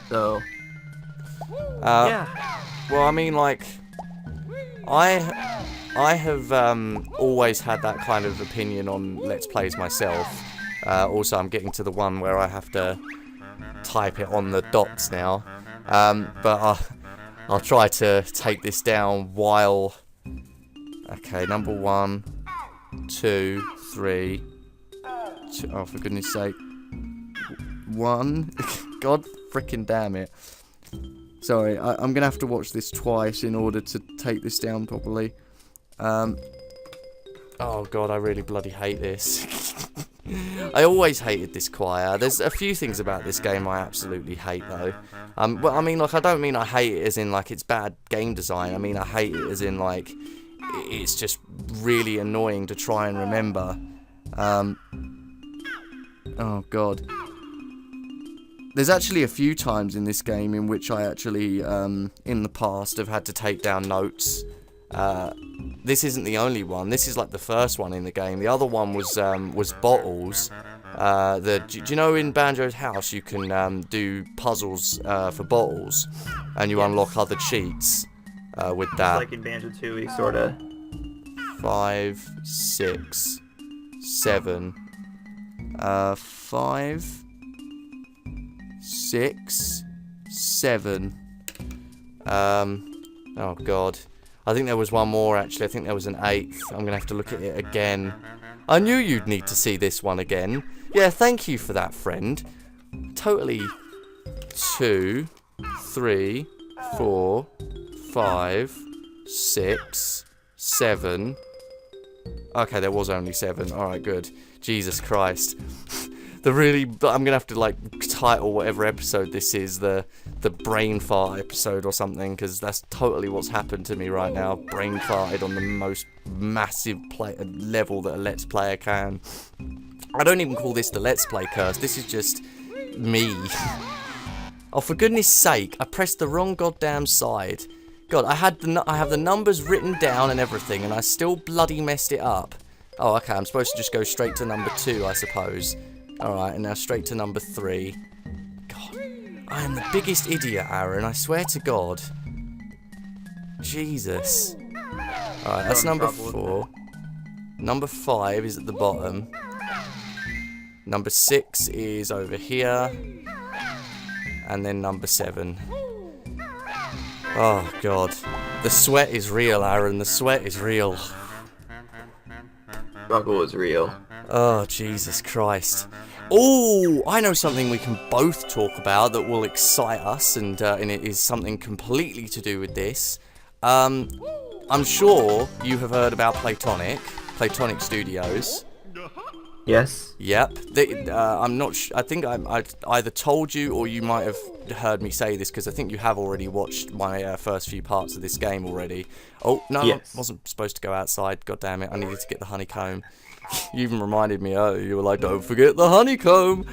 So, Yeah. well, I mean, like, I have always had that kind of opinion on Let's Plays myself. Also, I'm getting to the one where I have to type it on the dots now. But I'll try to take this down while... Okay, number 1, 2, 3... Oh, for goodness sake. 1. God freaking damn it. Sorry, I'm going to have to watch this twice in order to take this down properly. Oh god, I really bloody hate this. I always hated this choir. There's a few things about this game I absolutely hate though. Well, I mean, like, I don't mean I hate it as in, like, it's bad game design. I mean, I hate it as in, like, it's just really annoying to try and remember. Oh god. There's actually a few times in this game in which I actually, in the past, have had to take down notes. This isn't the only one. This is like the first one in the game. The other one was bottles. Do you know in Banjo's house you can do puzzles for bottles, and you unlock other cheats with that. Just like in Banjo-Tooie, sorta. 5, 6, 7. 5, 6, 7. Oh god. I think there was one more actually. I think there was an 8th. I'm gonna have to look at it again. I knew you'd need to see this one again. Yeah, thank you for that, friend. Totally. 2, 3, 4, 5, 6, 7. Okay, there was only 7. Alright, good. Jesus Christ. I'm gonna have to, like, title whatever episode this is the brain fart episode or something, because that's totally what's happened to me right now. Brain farted on the most massive level that a Let's Player can. I don't even call this the Let's Play curse. This is just me. Oh, for goodness sake! I pressed the wrong goddamn side. God, I have the numbers written down and everything, and I still bloody messed it up. Oh, okay. I'm supposed to just go straight to number 2, I suppose. Alright, and now straight to number 3. God, I am the biggest idiot, Aaron, I swear to God. Jesus. Alright, that's number 4. Number 5 is at the bottom. Number 6 is over here. And then number 7. Oh, God. The sweat is real, Aaron, the sweat is real. Struggle is real. Oh, Jesus Christ. Oh, I know something we can both talk about that will excite us, and it is something completely to do with this. I'm sure you have heard about Playtonic Studios. Yes. Yep. I'm not. I think I either told you or you might have heard me say this, because I think you have already watched my first few parts of this game already. Oh no, yes. I wasn't supposed to go outside. God damn it! I needed to get the honeycomb. You even reminded me. Oh, you were like, "Don't forget the honeycomb."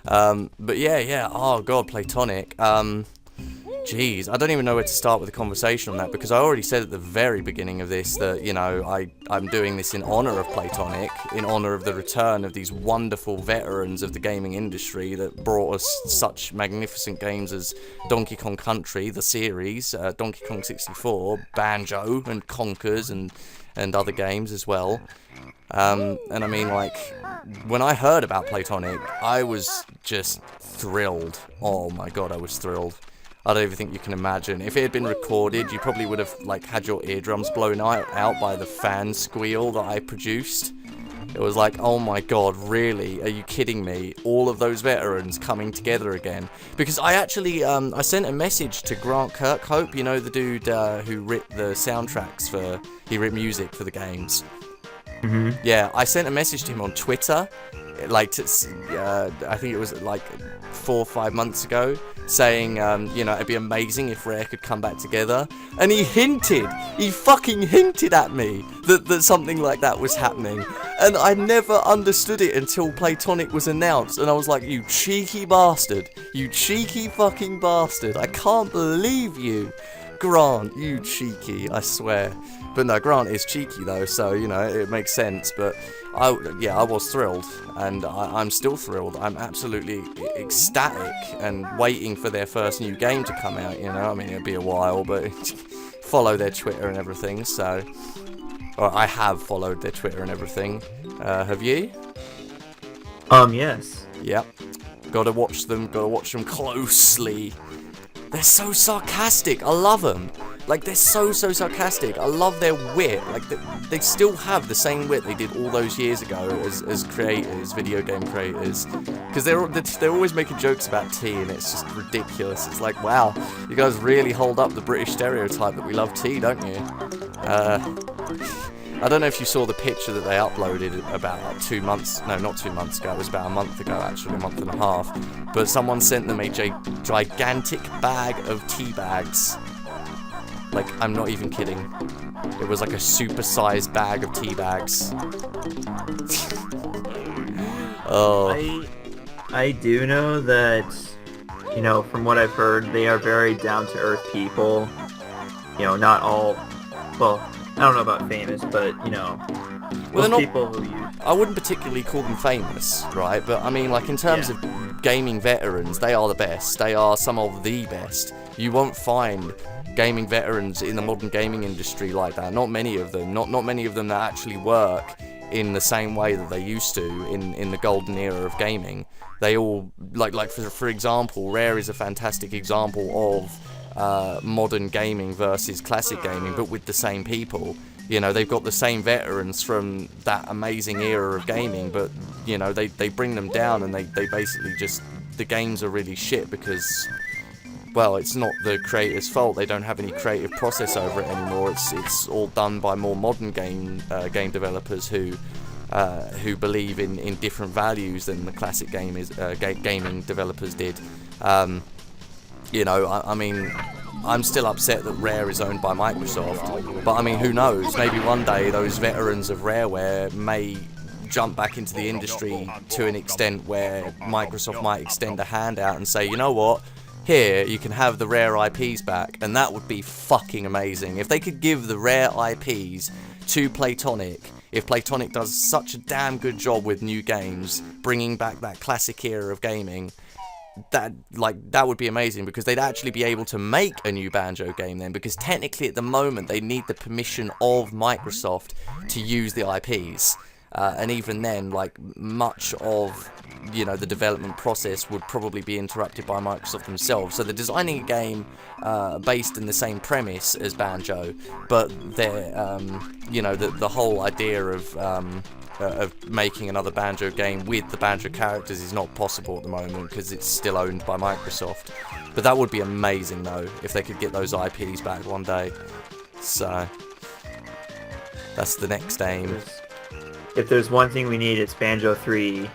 But yeah. Oh god, Playtonic. Jeez, I don't even know where to start with the conversation on that, because I already said at the very beginning of this that, you know, I'm doing this in honor of Playtonic, in honor of the return of these wonderful veterans of the gaming industry that brought us such magnificent games as Donkey Kong Country, the series, Donkey Kong 64, Banjo and Conkers, and other games as well. And I mean, like, when I heard about Playtonic, I was just thrilled. Oh my god, I was thrilled. I don't even think you can imagine. If it had been recorded, you probably would have, like, had your eardrums blown out by the fan squeal that I produced. It was like, oh my god, really? Are you kidding me? All of those veterans coming together again. Because I actually, I sent a message to Grant Kirkhope, you know, the dude who writ the soundtracks he writ music for the games. Mm-hmm. Yeah, I sent a message to him on Twitter, like, I think it was like 4 or 5 months ago, saying, you know, it'd be amazing if Rare could come back together. And he fucking hinted at me that something like that was happening. And I never understood it until Playtonic was announced. And I was like, you cheeky bastard. You cheeky fucking bastard. I can't believe you. Grant, you cheeky, I swear. But no, Grant is cheeky though, so, you know, it makes sense. But, I was thrilled, and I'm still thrilled. I'm absolutely ecstatic and waiting for their first new game to come out, you know. I mean, it'll be a while, but follow their Twitter and everything, so... Or I have followed their Twitter and everything. Have you? Yes. Yep. Gotta watch them closely. They're so sarcastic. I love them. Like, they're so sarcastic. I love their wit. Like, they still have the same wit they did all those years ago as creators, video game creators. Because they're always making jokes about tea, and it's just ridiculous. It's like, wow, you guys really hold up the British stereotype that we love tea, don't you? I don't know if you saw the picture that they uploaded about 2 months, no, not 2 months ago, it was about a month ago actually, a month and a half, but someone sent them a gigantic bag of tea bags. Like, I'm not even kidding. It was like a super-sized bag of tea bags. Oh. I do know that, you know, from what I've heard, they are very down-to-earth people. You know, not all, well, I don't know about famous, but, you know, well, most people who use... I wouldn't particularly call them famous, right? But, I mean, like, in terms of gaming veterans, they are the best. They are some of the best. You won't find gaming veterans in the modern gaming industry like that. Not many of them. Not many of them that actually work in the same way that they used to in the golden era of gaming. They all, like for example, Rare is a fantastic example of modern gaming versus classic gaming, but with the same people. You know, they've got the same veterans from that amazing era of gaming, but, you know, they bring them down, and they basically just, the games are really shit because, well, it's not the creators' fault. They don't have any creative process over it anymore. It's all done by more modern game developers who believe in different values than the classic gaming developers did. You know, I mean, I'm still upset that Rare is owned by Microsoft, but I mean, who knows? Maybe one day those veterans of Rareware may jump back into the industry to an extent where Microsoft might extend a hand out and say, you know what? Here, you can have the Rare IPs back, and that would be fucking amazing. If they could give the Rare IPs to Playtonic, if Playtonic does such a damn good job with new games, bringing back that classic era of gaming, that would be amazing, because they'd actually be able to make a new Banjo game then, because technically at the moment they need the permission of Microsoft to use the IPs. And even then, like, much of, you know, the development process would probably be interrupted by Microsoft themselves. So they're designing a game based in the same premise as Banjo, but they're, you know, the whole idea of making another Banjo game with the Banjo characters is not possible at the moment because it's still owned by Microsoft. But that would be amazing, though, if they could get those IPs back one day. So that's the next aim. If there's one thing we need, it's Banjo 3.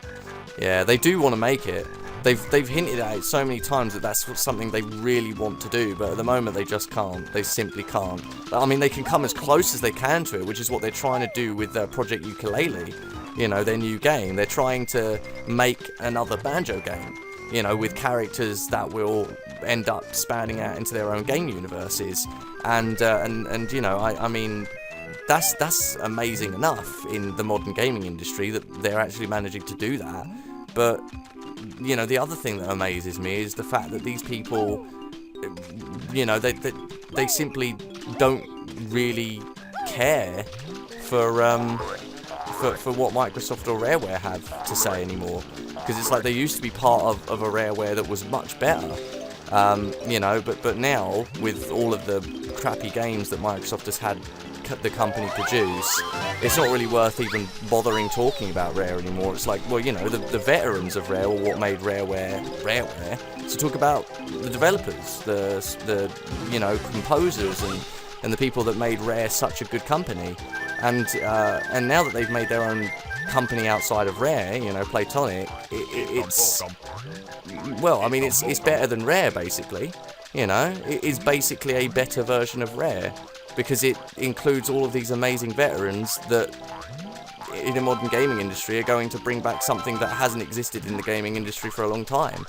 Yeah, they do want to make it. They've hinted at it so many times that that's something they really want to do, but at the moment they just can't. They simply can't. I mean, they can come as close as they can to it, which is what they're trying to do with Project Ukulele. You know, their new game. They're trying to make another Banjo game, you know, with characters that will end up spanning out into their own game universes. And you know, I mean, that's amazing enough in the modern gaming industry that they're actually managing to do that. But, you know, the other thing that amazes me is the fact that these people, you know, they simply don't really care for what Microsoft or Rareware have to say anymore. Because it's like they used to be part of a Rareware that was much better. You know, but now, with all of the crappy games that Microsoft has had the company produce, it's not really worth even bothering talking about Rare anymore. It's like, well, you know, the veterans of Rare, or what made Rareware, so talk about the developers, the you know, composers, and the people that made Rare such a good company. And now that they've made their own company outside of Rare, you know, Playtonic, it's, well, I mean, it's better than Rare, basically. You know, it is basically a better version of Rare, because it includes all of these amazing veterans that in the modern gaming industry are going to bring back something that hasn't existed in the gaming industry for a long time.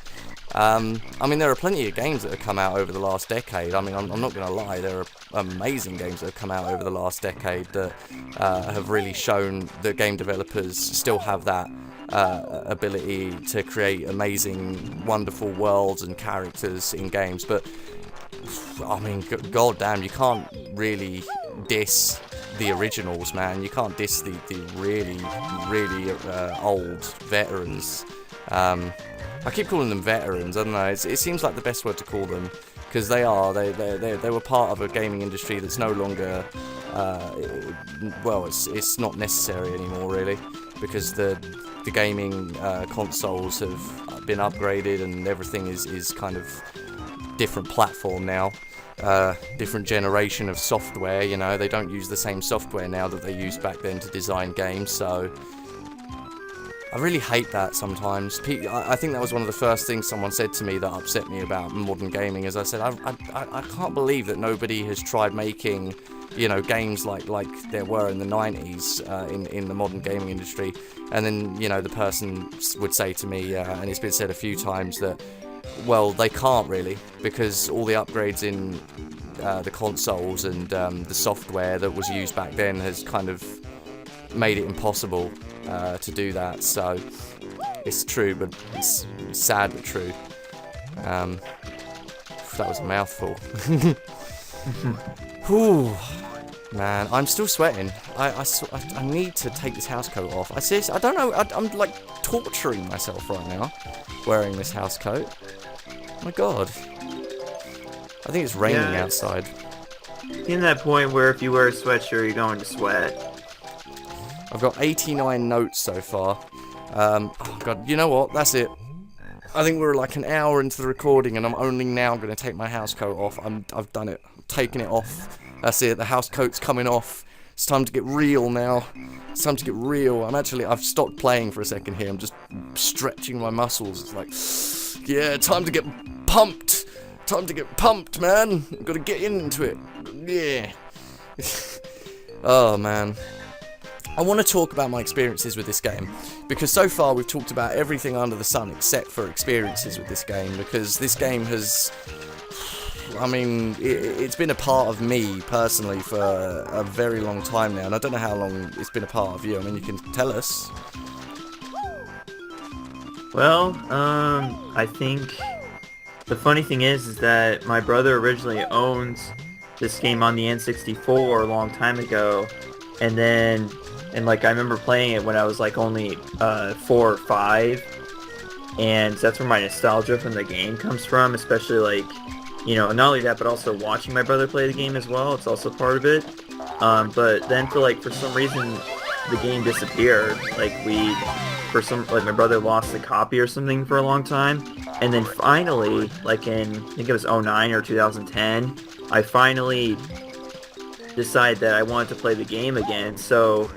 I mean, there are plenty of games that have come out over the last decade. I mean, I'm not going to lie, there are amazing games that have come out over the last decade that have really shown that game developers still have that ability to create amazing, wonderful worlds and characters in games. But, I mean, goddamn, you can't really diss the originals, man. You can't diss the really, really old veterans. I keep calling them veterans, I don't know, it seems like the best word to call them, because they were part of a gaming industry that's no longer, well, it's not necessary anymore, really, because the gaming consoles have been upgraded and everything is kind of different platform now, different generation of software, you know, they don't use the same software now that they used back then to design games, so I really hate that sometimes. I think that was one of the first things someone said to me that upset me about modern gaming. As I said, I can't believe that nobody has tried making, you know, games like there were in the 90s in the modern gaming industry. And then, you know, the person would say to me, and it's been said a few times, that, well, they can't really, because all the upgrades in the consoles and the software that was used back then has kind of made it impossible to do that. So it's true, but it's sad but true. That was a mouthful. Whew, man, I'm still sweating. I need to take this housecoat off. I don't know. I'm like torturing myself right now wearing this housecoat. Oh my god. I think it's raining outside. In that point where if you wear a sweatshirt, you're going to sweat. I've got 89 notes so far. Oh god, you know what? That's it. I think we're like an hour into the recording and I'm only now going to take my housecoat off. I've done it. I'm taking it off. That's it. The housecoat's coming off. It's time to get real now. It's time to get real. I've stopped playing for a second here. I'm just stretching my muscles. It's like, yeah, time to get pumped. Time to get pumped, man. I've got to get into it. Yeah. Oh, man. I want to talk about my experiences with this game, because so far we've talked about everything under the sun except for experiences with this game, because this game has, I mean, it's been a part of me personally for a very long time now, and I don't know how long it's been a part of you. I mean, you can tell us. Well, I think the funny thing is that my brother originally owned this game on the N64 a long time ago, and like I remember playing it when I was like only 4 or 5, and that's where my nostalgia from the game comes from, especially like, you know, not only that, but also watching my brother play the game as well. It's also part of it. But then for some reason the game disappeared. Like my brother lost the copy or something for a long time, and then finally, like in, I think it was 2009 or 2010, I finally decided that I wanted to play the game again. So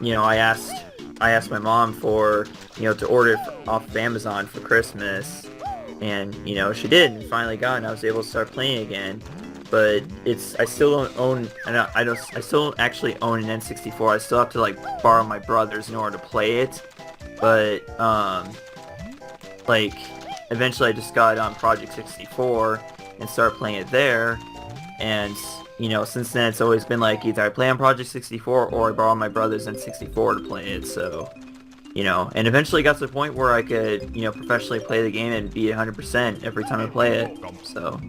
you know, I asked my mom for, you know, to order it off of Amazon for Christmas, and, you know, she did, and finally got it, and I was able to start playing again. But I still don't own, I still don't actually own an N64. I still have to like borrow my brother's in order to play it. But like eventually I just got it on Project 64 and started playing it there, and, you know, since then it's always been like either I play on Project 64 or I borrow my brother's N64 to play it. So, you know, and eventually got to the point where I could, you know, professionally play the game and be 100% every time I play it. So,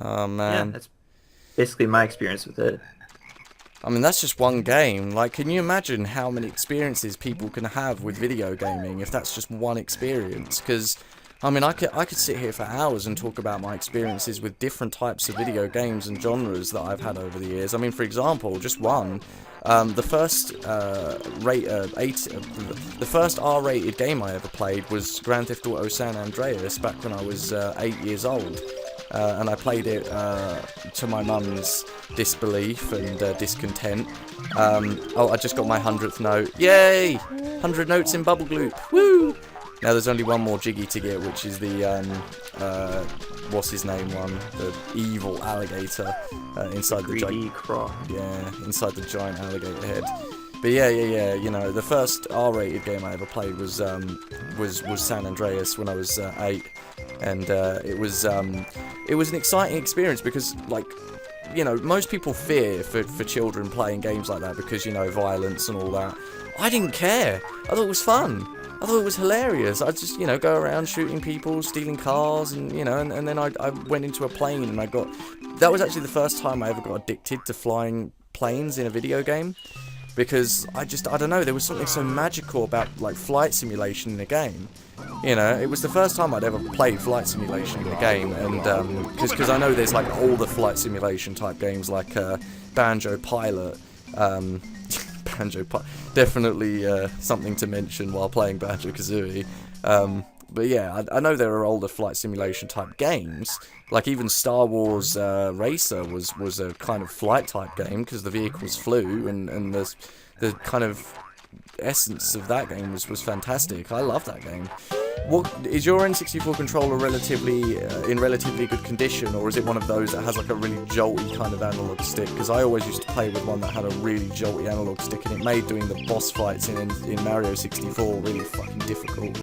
oh man, yeah, that's basically my experience with it. I mean, that's just one game. Like, can you imagine how many experiences people can have with video gaming if that's just one experience? Because, I mean, I could sit here for hours and talk about my experiences with different types of video games and genres that I've had over the years. I mean, for example, just one, the first R-rated game I ever played was Grand Theft Auto San Andreas back when I was 8 years old. And I played it to my mum's disbelief and discontent. Oh, I just got my 100th note. Yay! 100 notes in Bubblegloop. Woo! Now there's only one more jiggy to get, which is the, what's his name one? The evil alligator inside the giant... Greedy Croc. Yeah, inside the giant alligator head. But yeah, you know, the first R-rated game I ever played was San Andreas when I was 8, and it was an exciting experience because, like, you know, most people fear for children playing games like that because, you know, violence and all that. I didn't care. I thought it was fun. I thought it was hilarious. I'd just, you know, go around shooting people, stealing cars, and, you know, and then I went into a plane and that was actually the first time I ever got addicted to flying planes in a video game. Because I don't know, there was something so magical about, like, flight simulation in a game. You know, it was the first time I'd ever played flight simulation in a game, and, because I know there's, like, older flight simulation type games, like, Banjo Pilot, definitely, something to mention while playing Banjo-Kazooie, but yeah, I know there are older flight simulation type games, like even Star Wars Racer was a kind of flight type game, because the vehicles flew, and the kind of essence of that game was fantastic. I love that game. What is your N64 controller in relatively good condition, or is it one of those that has like a really jolty kind of analog stick? Because I always used to play with one that had a really jolty analog stick, and it made doing the boss fights in Mario 64 really fucking difficult.